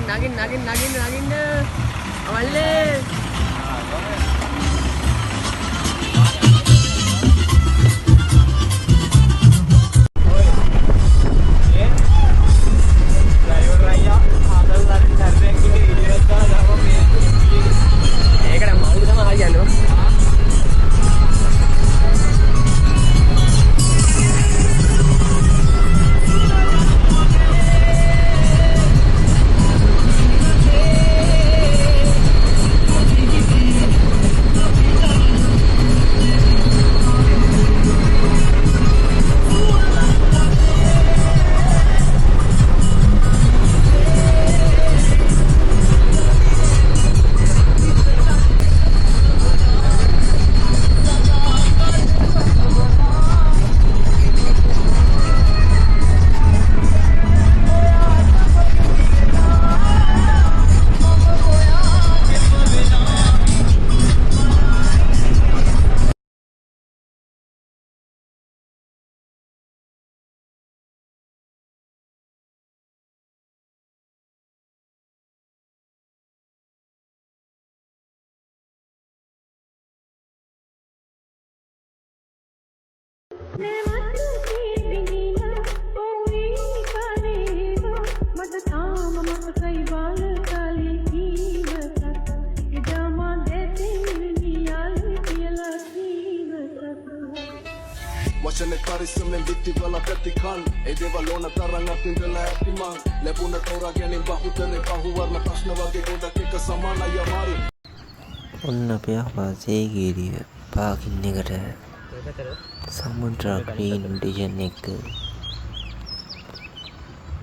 නගින්න අවල්ලේ වචන පරිස්සමෙන් විත්ති වල ප්‍රතිකන් ඒ දේවල් ඕන තරම් අත්විඳලා ඇති මං ලැබුණ තෝරා ගැනීම බහුතරේ පහුවර්ණ ප්‍රශ්න වගේ ගොඩක් එක සමානයි අමාරු ඔන්න අපි ආවාසේ ගිරිය පාකින් එකට සමුද්‍රා ග්‍රීන් ඩිජන් එක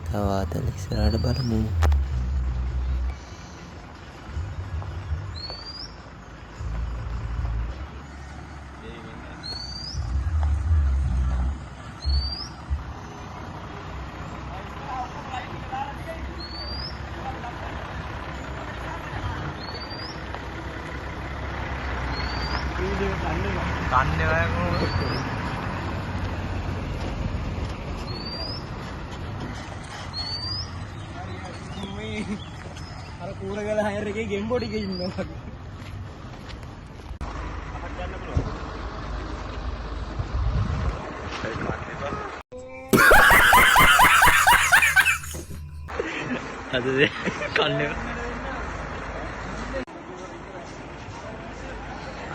තවාතල ඉස්සරහට බලමු අර කූරගල හයර් එකේ ගෙම් බෝඩ් එකේ ඉන්නවා. අපට යන්න පුළුවන්. අද කන්නේ.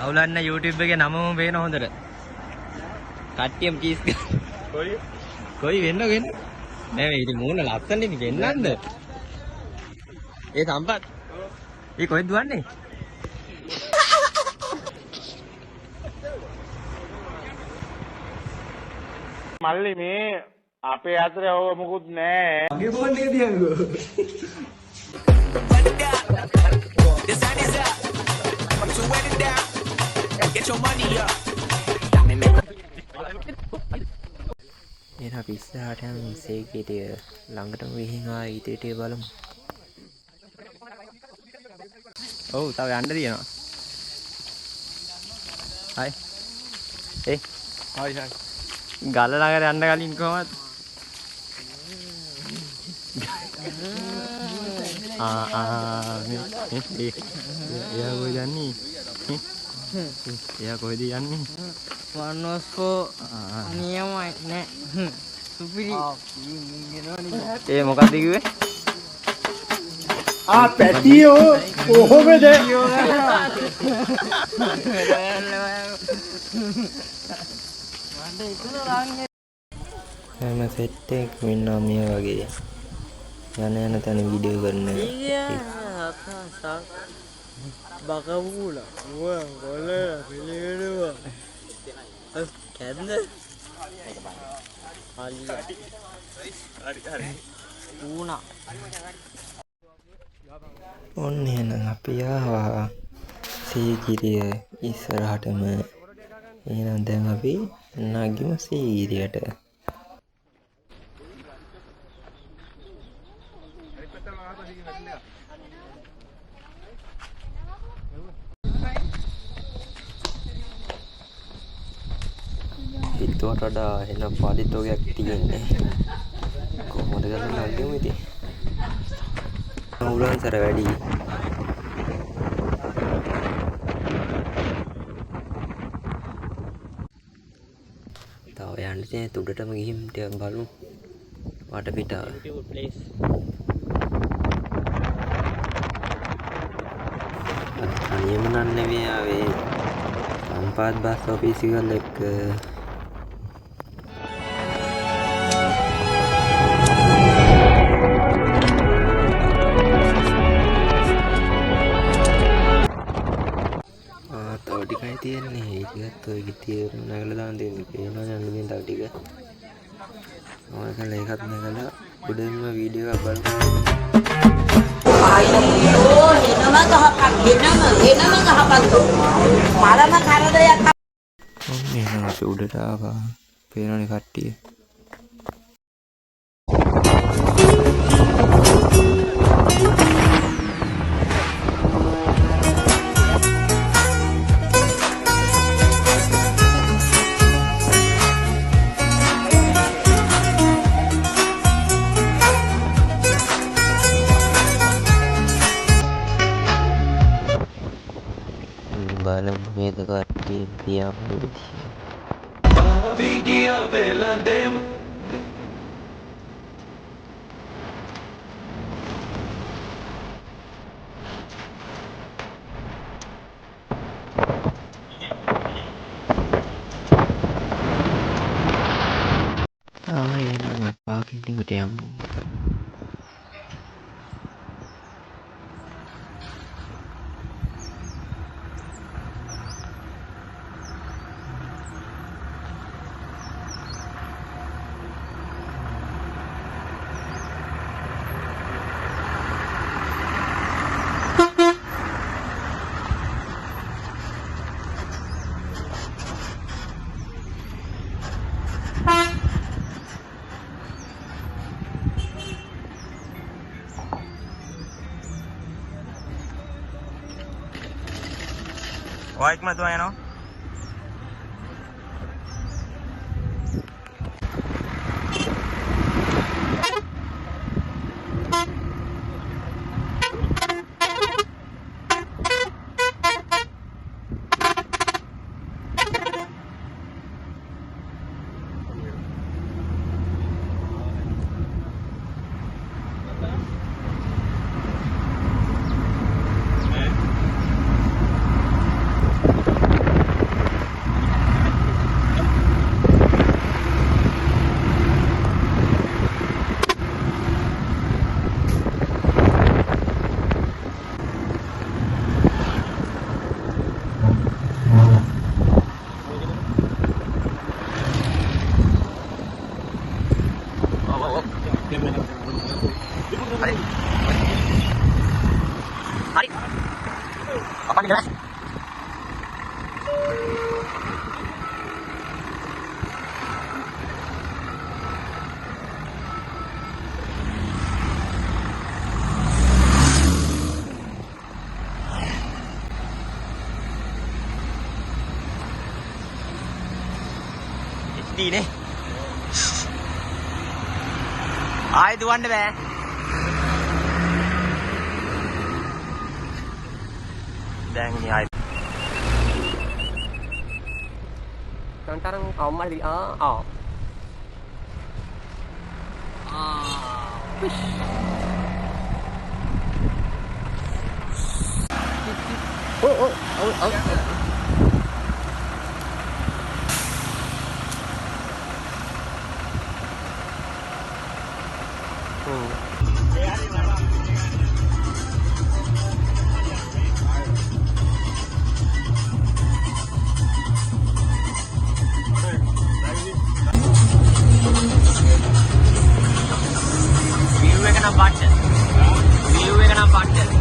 අවුලන්න YouTube එකේ නමම පේන හොඳට. කට්ටියම කීස් කොයි වෙන්න නෑ ඉතින් මූණ ලස්සන ඉන්නේ ගෙන්නන්නද? ඒ සම්පත්. ඒ කොහෙද දුවන්නේ? මල්ලි මේ අපේ අතර ඔව මොකුත් නෑ. මගේ ෆෝන් එක තියන්නකෝ. එහෙනම් අපි ඉස්සරහට යන සේකේටිය ළඟටම විහිං ආ ඊටේටිය බලමු. ඔව් තව යන්න තියෙනවා. හයි. ඒ හයි හයි. ගල ළඟට යන්න කලින් කොහමද? එයා කොහෙද යන්නේ? එයා කොහෙද යන්නේ? වන්නෝස්කෝ නියමයි නෑ සුපිරි ඒ මොකක්ද කිව්වේ? පැටියෝ කොහොමද? හැම සෙට් එකක් වෙන්නා මේ වගේ යන තැන වීඩියෝ කරන බකවූලා ගොල පිළිවෙලවා කැන්ද ඌනා ඔන්න එහෙනම් අපි ආවා සීගිරිය ඉස්සරහටම එහෙනම් දැන් අපි නගිමු සීගිරියට හිතුවට වඩා එහෙනම් පාලිතෝගයක් තියෙන්නේ කොහොමද ගන්න නගිමු ඉතින් උලන්සර වැඩි. තව යන්න තියෙන උඩටම ගිහින් ටිකක් බලමු වටපිටාව. beautiful place. තනියම නම් නෙවෙයි ආවේ සම්පාත් බස් ඔෆිස් එකල් එක්ක. තව ටිකයි තියෙන්නේ. ඒකත් ඔය ගිතිය නැගලා දාන්න තියෙන්නේ. පේනවා යන්න මේ තව ටික. මම කල ඒකත් නැගලා උඩින්ම වීඩියෝ එකක් බලමු. අයියෝ එනම ගහපන් එනම ගහපන් මරම කරදයක්. ඔන්නේ නම් අපි උඩට ආවා. පේනවනේ කට්ටිය. බලමු මේක කට්ටිය පියාඹු විදිය. එනවා පාකින් එකට යමු. White mah tu ayano. Apa ni guys? HD ni. ආයි දුවන්න බෑ. දැන් ඉතින් ආයි Sekarang kau mari view එක නම් පට්ට. view එක නම් පට්ට.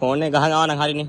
ෆෝන් එක ගහනවා නම් හරිනේ.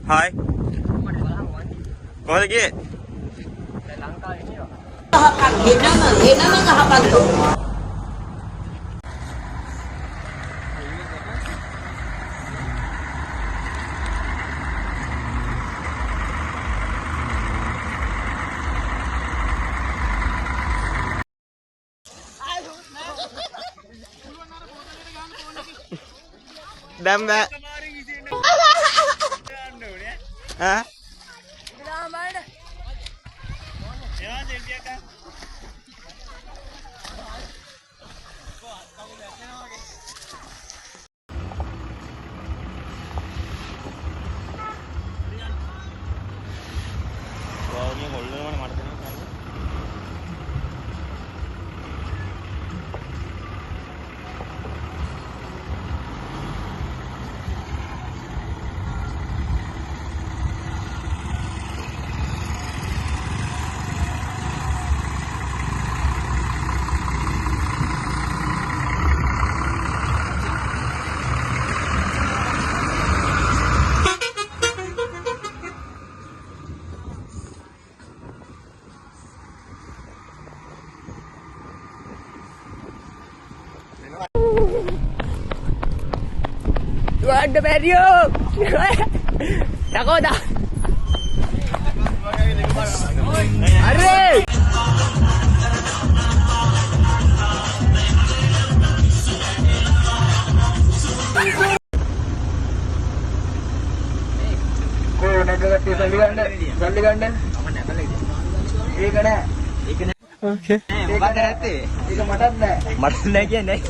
Hai. Có gì? Hinama kahapanto. Đâm ra. Hả? Ada Mario. Takut dah. Arif. කෝ නැගගත්තේ සල්ලි ගන්න. ඒක නෑ. Okay. මොකද නැත්තේ? ඒක මටත් නෑ. මට නෑ කියන්නේ.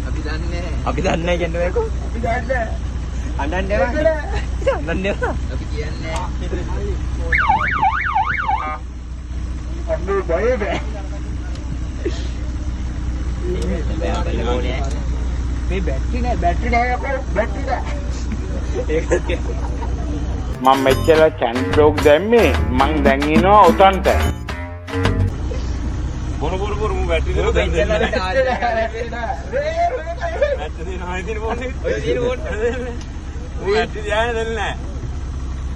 අපි දන්නේ නෑ. අපි දන්නේ නැහැ කියන්නේ මේක. අපි දන්නේ අඬන්නේ නැහැ. අඬන්නේ නැහැ. අපි කියන්නේ අම්මේ බය බෑ. මේ බැටරි නෑ අපේ බැටරි නෑ. මම මෙච්චර චැන්ඩ්ලොක් දැම්මේ මං දැන් ඉනවා උතන්ට. බොරු මු බැටරි දෙක දෙන්න. බැටරි නෑ ඉතින් මොන්නේ. ඔය දින මොන්නේ. බැටරි දිහා දෙන්නේ නෑ.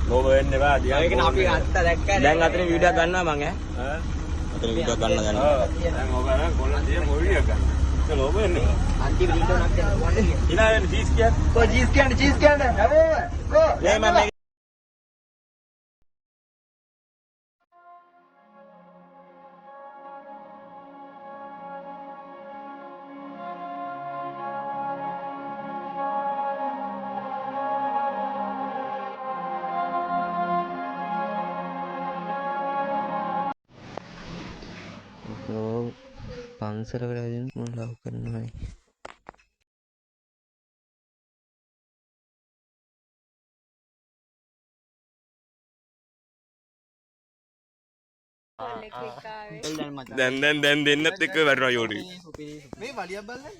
ලෝබ වෙන්න එපා. ඒක නේ අපි අත්ත දැක්කනේ. දැන් අතරින් වීඩියෝ ගන්නවා මං ඈ. අතරින් වීඩියෝ ගන්න යනවා. දැන් ඕක නම් කොල්ලන් දිහා මොවියක් ගන්න. ඒක ලෝබ වෙන්නේ. අන්තිම වීඩියෝ එකක් දෙන්න. ඉනා වෙන චීස් කියන්නේ. කො චීස් කියන්නේ හැමෝම. කො නෑ මම පන්සලකට ඇවිදින්න මම ලව් කරනවා. දැන් දෙන්නත් එක්ක වැටෙනවා යෝනි. මේ වලියක් බලන්න.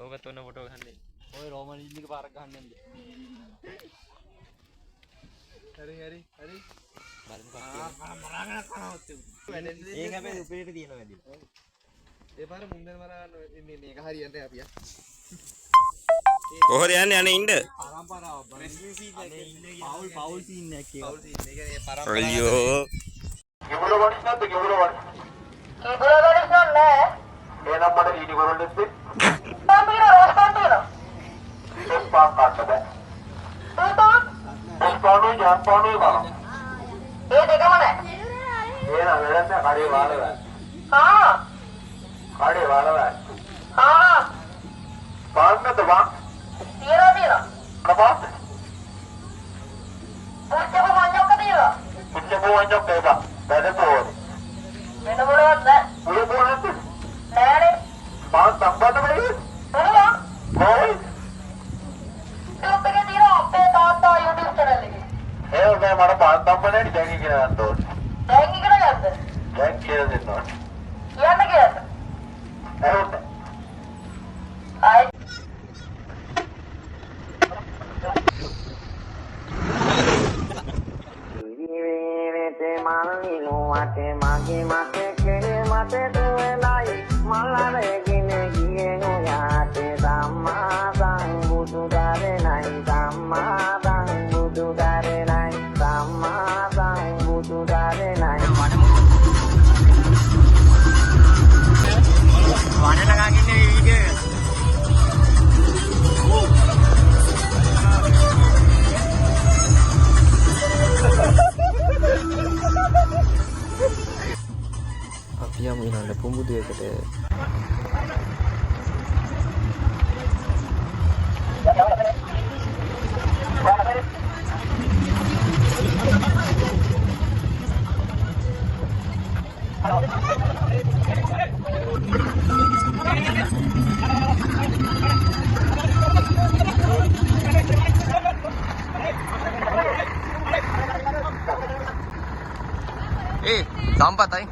ඕකත් ඔන්න ෆොටෝ ගහන්නේ. ඔය රෝමන් ඉල්ලික පාරක් ගහන්න යන්නේ. හරි. ඒක හැබැයි උපේට තියෙනවා වැඩි. ඒ පාර මුන්දන මරා ගන්න මේක හරියන්නේ අපි. කොහොද යන්නේ අනේ ඉන්න. පරම්පරාව රෙස්ලින් සීන් එකේ පවුල් සීන් එකක් ඒක. පවුල් සීන් එක ඒ පරම්පරාව. අයියෝ. කිඹුල වඩිස් නැද්ද කිඹුල වඩිස්? Kibulo galis nෑ. එහෙනම් මට ඊටි කරන්න දෙන්න. Pambira rostan තියෙනවා. එස් පාක් කාටද? එස් පානුයි ජාන් පානුයි බලන්න. ඒ දෙකම නෑ. එහෙනම් වැඩක් නෑ කඩේ වාලවයි. ආ. කඩේ වාලවයි. ආ. පාන්නද වා? තියෙනවා. කපාත්. පුච්චපු මඤ්ඤොක්ක තියෙනවා. පුච්චපු වංජක් ඒවා. වැඩතෝරි. වෙන මොනවද නෑ. උල පොනත්. නෑනේ. පාත් සම්බන්ධ වෙන්නේ. මොනවා? කොයි? YouTube එකේ තියෙනවා අපේ තාත්තා YouTube channel එකේ. ඒ වගේ මට පාත් සම්බන්ධ නැති දැන් ඉගෙන ගන්න ඕනේ. දැන් ඉගෙන ගන්නද? දැන් කියලා දෙන්න ඕනේ. කියන්න කියන්න. එහෙනම් ආයි මල්ලිනුවට මගේ මතේ කෙරේ මතේ දුවලයි මල්ලරගෙන ගියේ ඔයාට සම්මා වනනකන් ඉන්නේ මේ වීඩියෝ එක. අපි යමු ඊළඟ පුඹුදුවකට. සම්පතයි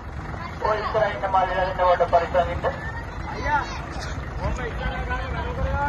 ඔය ඉස්සරහින් ඉන්න මල්ලිලා දෙන්න වට පරිස්සම් ඉන්න. අයියා මොම්බ ඉස්සරහ ගානේ වැඩ කරනවා.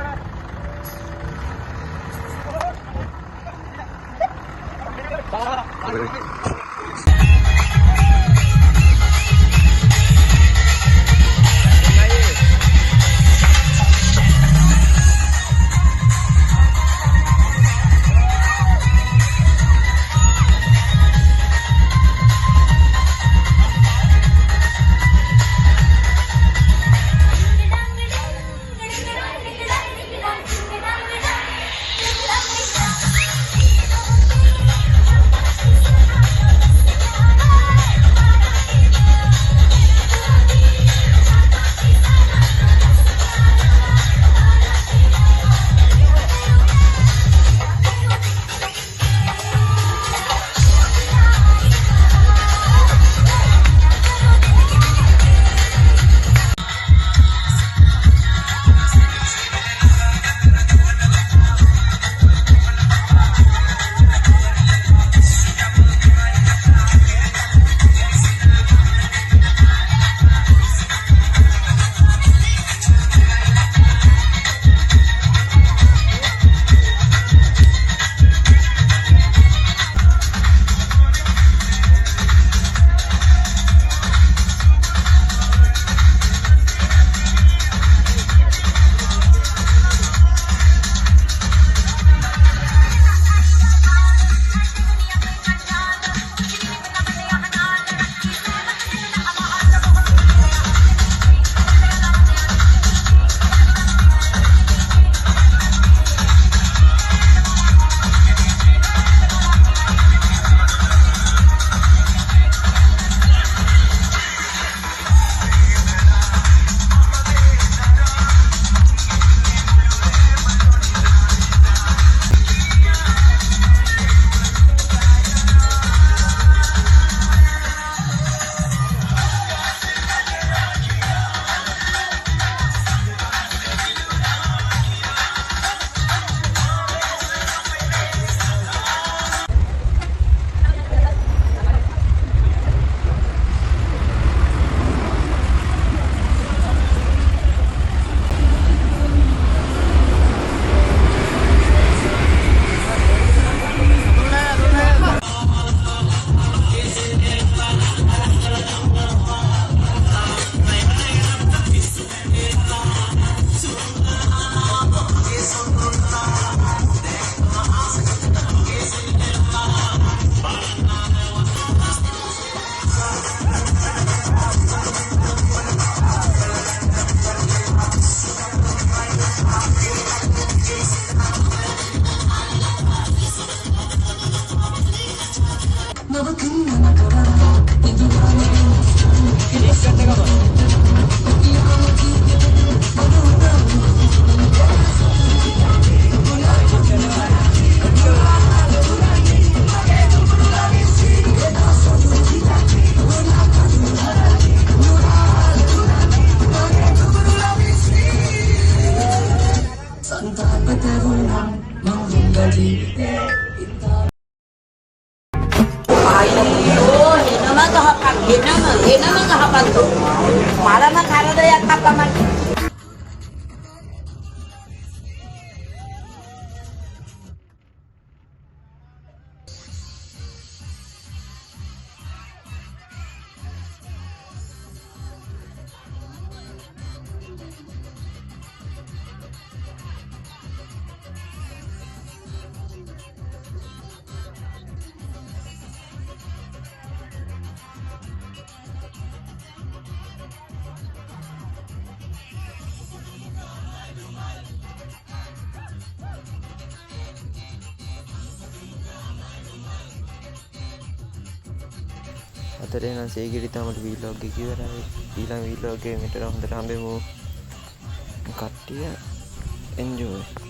අතරේ නම් සේකිරි තමට වීලොග් එක ඉවරයි. ඊළඟ වීලොග් එකේ මෙතන හොඳට හම්බෙමු. කට්ටිය එන්ජොයි.